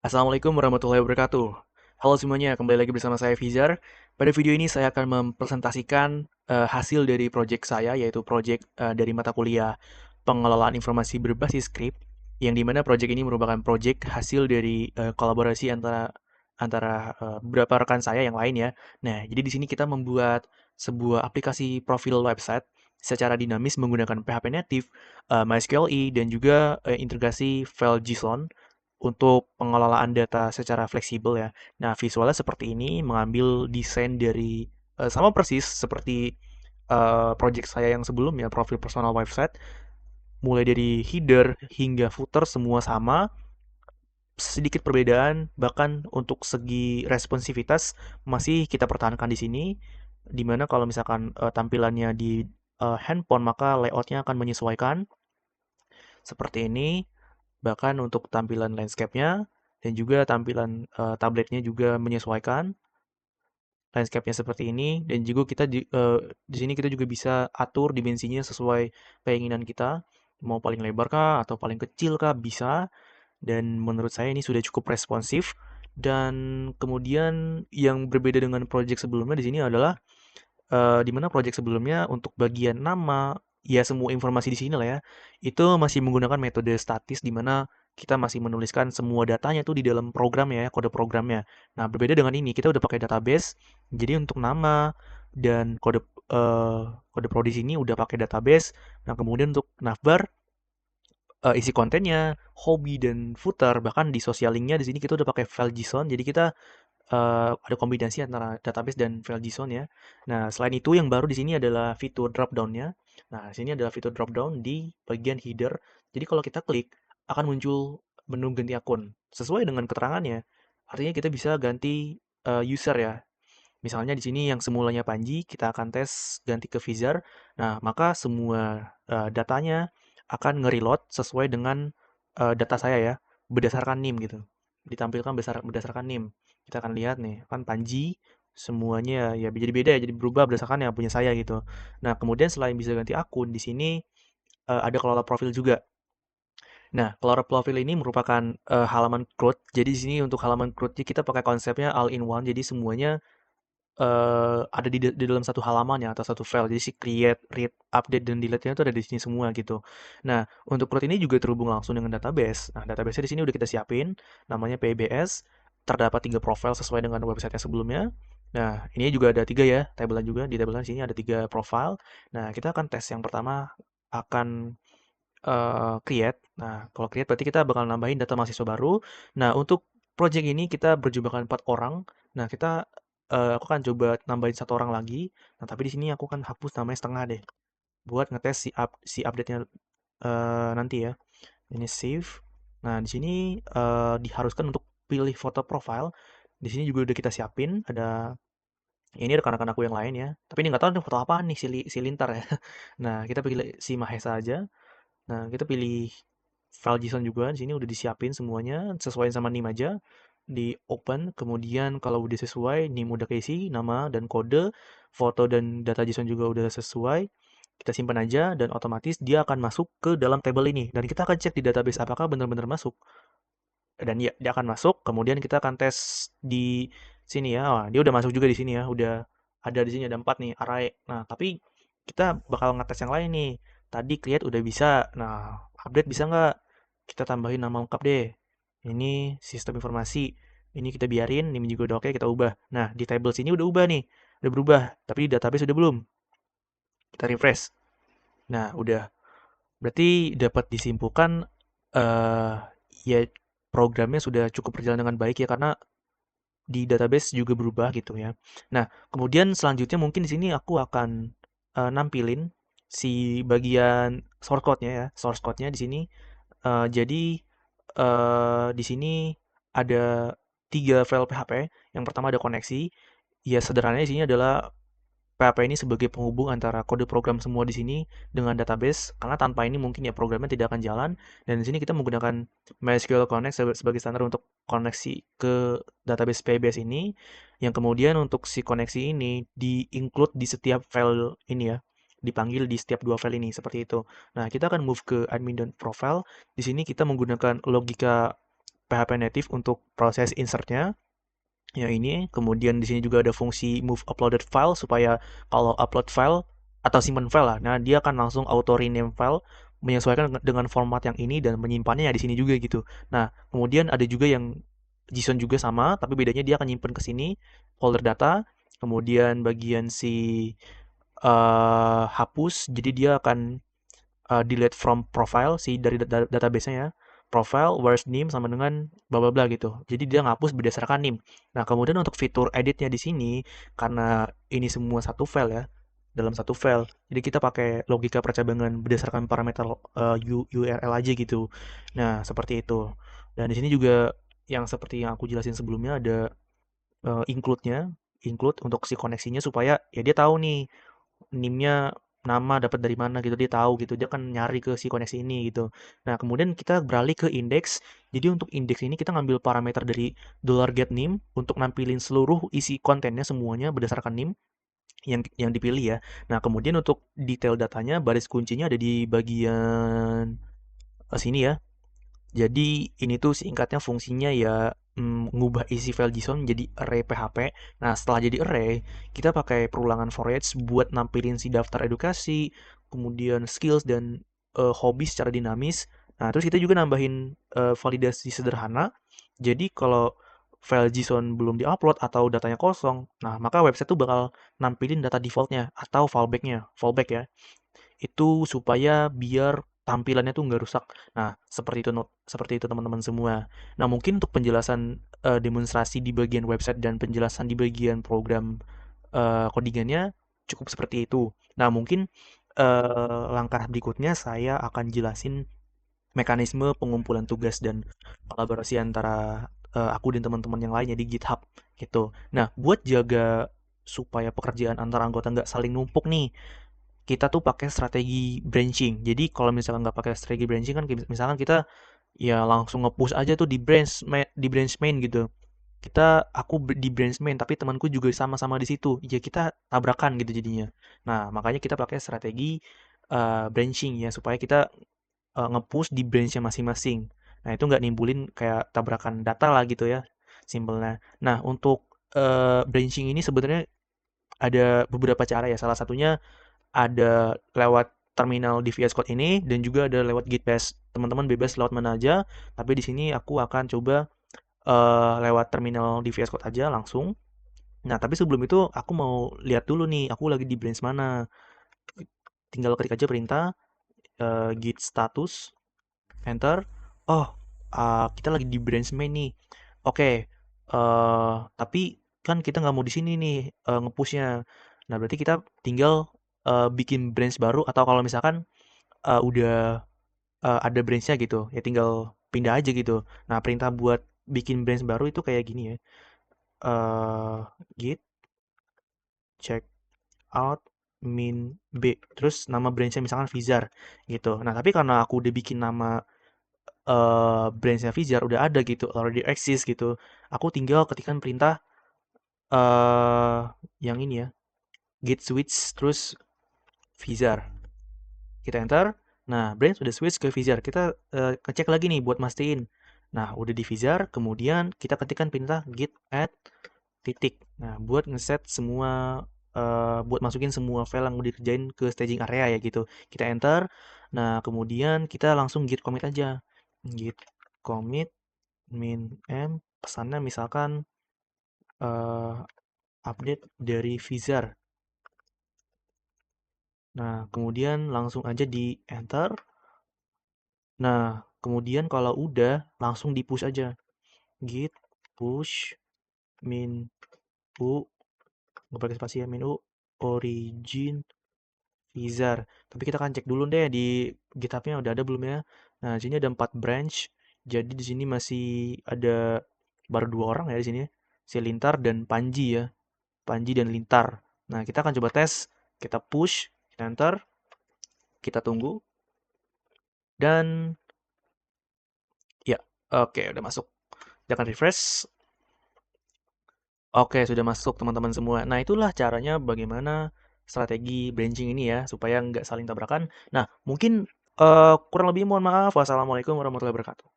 Assalamualaikum warahmatullahi wabarakatuh. Halo semuanya, kembali lagi bersama saya Fizar. Pada video ini saya akan mempresentasikan hasil dari proyek saya, yaitu proyek dari mata kuliah pengelolaan informasi berbasis skrip, yang dimana proyek ini merupakan proyek hasil dari kolaborasi antara antara beberapa rekan saya yang lain ya. Nah, jadi di sini kita membuat sebuah aplikasi profil website secara dinamis menggunakan PHP native, MySQLi, dan juga integrasi file JSON untuk pengelolaan data secara fleksibel ya. Nah, visualnya seperti ini, mengambil desain dari sama persis seperti project saya yang sebelumnya, profil personal website, mulai dari header hingga footer semua sama, sedikit perbedaan, bahkan untuk segi responsivitas masih kita pertahankan di sini, di mana kalau misalkan tampilannya di handphone maka layoutnya akan menyesuaikan seperti ini. Bahkan untuk tampilan landscape-nya dan juga tampilan tabletnya juga menyesuaikan landscape-nya seperti ini, dan juga kita di sini kita juga bisa atur dimensinya sesuai keinginan kita, mau paling lebar kah atau paling kecil kah bisa, dan menurut saya ini sudah cukup responsif. Dan kemudian yang berbeda dengan project sebelumnya di sini adalah di mana project sebelumnya untuk bagian nama, ya semua informasi di sini lah ya, itu masih menggunakan metode statis di mana kita masih menuliskan semua datanya tuh di dalam program ya, kode programnya. Nah, berbeda dengan ini, kita udah pakai database, jadi untuk nama dan kode prodi sini udah pakai database. Nah, kemudian untuk navbar, isi kontennya, hobi dan footer, bahkan di social link-nya di sini kita udah pakai file JSON, jadi kita ada kombinasi antara database dan file JSON ya. Nah, selain itu yang baru di sini adalah fitur drop down-nya. Nah, di sini adalah fitur drop down di bagian header. Jadi kalau kita klik akan muncul menu ganti akun sesuai dengan keterangannya. Artinya kita bisa ganti user ya. Misalnya di sini yang semulanya Panji, kita akan tes ganti ke Fizar. Nah, maka semua datanya akan nge-reload sesuai dengan data saya ya, berdasarkan NIM gitu. Ditampilkan berdasarkan NIM. Kita akan lihat nih, kan Panji semuanya ya jadi beda ya, jadi berubah berdasarkan yang punya saya gitu. Nah, kemudian selain bisa ganti akun, di sini ada kelola profil juga. Nah, kelola profil ini merupakan halaman CRUD. Jadi di sini untuk halaman CRUD kita pakai konsepnya all in one. Jadi semuanya ada di dalam satu halaman ya atau satu file. Jadi si create, read, update, dan delete-nya itu ada di sini semua gitu. Nah, untuk plot ini juga terhubung langsung dengan database. Nah, database-nya di sini udah kita siapin, namanya PBS. Terdapat 3 profile sesuai dengan website yang sebelumnya. Nah, ini juga ada 3 ya, tabelan juga. Di tabelan sini ada 3 profile. Nah, kita akan tes yang pertama akan create. Nah, kalau create berarti kita bakal nambahin data mahasiswa baru. Nah, untuk project ini kita berjumlahkan 4 orang. Nah, aku akan coba nambahin satu orang lagi. Nah, tapi di sini aku akan hapus namanya setengah deh, buat ngetes si update-nya nanti ya. Ini save. Nah, di sini diharuskan untuk pilih foto profile. Di sini juga udah kita siapin. Ini rekan-rekan aku yang lain ya. Tapi ini nggak tahu nih foto apa nih si Lintar ya. Nah, kita pilih si Mahesa aja. Nah, kita pilih file JSON juga, di sini udah disiapin semuanya, sesuaiin sama NIM aja, di open, kemudian kalau udah sesuai, NIM udah keisi, nama dan kode, foto dan data JSON juga udah sesuai, kita simpan aja, dan otomatis dia akan masuk ke dalam tabel ini, dan kita akan cek di database apakah benar-benar masuk. Dan ya, dia akan masuk, kemudian kita akan tes di sini ya, wah, dia udah masuk juga di sini ya, udah ada di sini ada 4 nih, array. Nah, tapi kita bakal ngetes yang lain nih. Tadi create udah bisa. Nah, update bisa nggak? Kita tambahin nama lengkap deh. Ini sistem informasi. Ini kita biarin, ini juga udah oke, kita ubah. Nah, di table sini udah ubah nih. Udah berubah, tapi di database udah belum. Kita refresh. Nah, udah. Berarti dapat disimpulkan eh ya programnya sudah cukup berjalan dengan baik ya karena di database juga berubah gitu ya. Nah, kemudian selanjutnya mungkin di sini aku akan nampilin si bagian source code-nya ya. Source code-nya di sini. Jadi di sini ada 3 file PHP. Yang pertama ada koneksi. Ya sederhananya di sini adalah PHP ini sebagai penghubung antara kode program semua di sini dengan database, karena tanpa ini mungkin ya programnya tidak akan jalan. Dan di sini kita menggunakan MySQL Connect sebagai standar untuk koneksi ke database PBS ini, yang kemudian untuk si koneksi ini di-include di setiap file ini ya, dipanggil di setiap 2 file ini, seperti itu. Nah, kita akan move ke admin dan profile. Di sini kita menggunakan logika PHP native untuk proses insertnya. Yang ini, kemudian di sini juga ada fungsi move uploaded file supaya kalau upload file atau simpan file lah, nah dia akan langsung auto rename file menyesuaikan dengan format yang ini dan menyimpannya ya di sini juga gitu. Nah, kemudian ada juga yang JSON juga sama, tapi bedanya dia akan nyimpen ke sini folder data, kemudian bagian si hapus, jadi dia akan delete from profile si dari database-nya ya. Profile, where's name sama dengan bla bla bla gitu. Jadi dia ngapus berdasarkan name. Nah, kemudian untuk fitur editnya di sini karena ini semua satu file ya, dalam satu file. Jadi kita pakai logika percabangan berdasarkan parameter URL aja gitu. Nah, seperti itu. Dan di sini juga yang seperti yang aku jelasin sebelumnya ada include-nya, include untuk si koneksinya supaya ya dia tahu nih NIM-nya nama dapat dari mana gitu, dia tahu gitu, dia kan nyari ke si koneksi ini gitu. Nah, kemudian kita beralih ke indeks. Jadi untuk indeks ini kita ngambil parameter dari $getName untuk nampilin seluruh isi kontennya semuanya berdasarkan NIM yang dipilih ya. Nah, kemudian untuk detail datanya baris kuncinya ada di bagian sini ya. Jadi ini tuh singkatnya fungsinya ya ngubah isi file JSON menjadi array PHP. Nah, setelah jadi array, kita pakai perulangan for each buat nampilin si daftar edukasi, kemudian skills dan hobi secara dinamis. Nah, terus kita juga nambahin validasi sederhana. Jadi kalau file JSON belum diupload atau datanya kosong, nah maka website tuh bakal nampilin data defaultnya atau fallback ya itu supaya biar tampilannya tuh nggak rusak. Nah, seperti itu teman-teman semua. Nah, mungkin untuk penjelasan demonstrasi di bagian website dan penjelasan di bagian program codingannya cukup seperti itu. Nah, mungkin langkah berikutnya saya akan jelasin mekanisme pengumpulan tugas dan kolaborasi antara aku dan teman-teman yang lainnya di GitHub gitu. Nah, buat jaga supaya pekerjaan antara anggota nggak saling numpuk nih, kita tuh pakai strategi branching. Jadi kalau misalkan nggak pakai strategi branching kan misalkan kita ya langsung nge-push aja tuh di branch main gitu. Di branch main tapi temanku juga sama-sama di situ. Ya kita tabrakan gitu jadinya. Nah, makanya kita pakai strategi branching ya supaya kita nge-push di branch-nya masing-masing. Nah, itu nggak nimbulin kayak tabrakan data lah gitu ya. Simpelnya. Nah, untuk branching ini sebenarnya ada beberapa cara ya. Salah satunya ada lewat terminal di VS Code ini dan juga ada lewat Git Bash. Teman-teman bebas lewat mana aja, tapi di sini aku akan coba lewat terminal di VS Code aja langsung. Nah, tapi sebelum itu aku mau lihat dulu nih, aku lagi di branch mana. Tinggal klik aja perintah git status, enter. Oh, kita lagi di branch main nih. Oke, tapi kan kita nggak mau di sini nih nge-pushnya. Nah, berarti kita tinggal bikin branch baru atau kalau misalkan udah ada branch-nya gitu, ya tinggal pindah aja gitu. Nah, perintah buat bikin branch baru itu kayak gini ya. eh Git check out min b. Terus nama branch-nya misalkan Vizar gitu. Nah, tapi karena aku udah bikin nama branch-nya Vizar udah ada gitu, already exist gitu. Aku tinggal ketikkan perintah eh yang ini ya, git switch terus Vizar. Kita enter. Nah, branch sudah switch ke Vizar. Kita ngecek lagi nih buat mastiin. Nah, udah di Vizar, kemudian kita ketikkan perintah git add titik. Nah, buat ngeset semua buat masukin semua file yang udah dikerjain ke staging area ya gitu. Kita enter. Nah, kemudian kita langsung git commit aja. Git commit min m pesannya misalkan eh, update dari Vizar. Nah, kemudian langsung aja di enter. Nah, kemudian kalau udah langsung di push aja. Git push min u, nggak pakai spasi ya, min u origin Vizar. Tapi kita akan cek dulu deh di GitHub-nya udah ada belum ya. Nah, di sini ada 4 branch. Jadi di sini masih ada baru 2 orang ya di sini. Si Lintar dan Panji ya. Panji dan Lintar. Nah, kita akan coba tes. Kita push, kita enter, kita tunggu dan ya, oke udah masuk. Jangan refresh. Oke, sudah masuk teman-teman semua. Nah, itulah caranya bagaimana strategi branching ini ya, supaya nggak saling tabrakan. Nah, mungkin kurang lebih mohon maaf. Wassalamualaikum warahmatullahi wabarakatuh.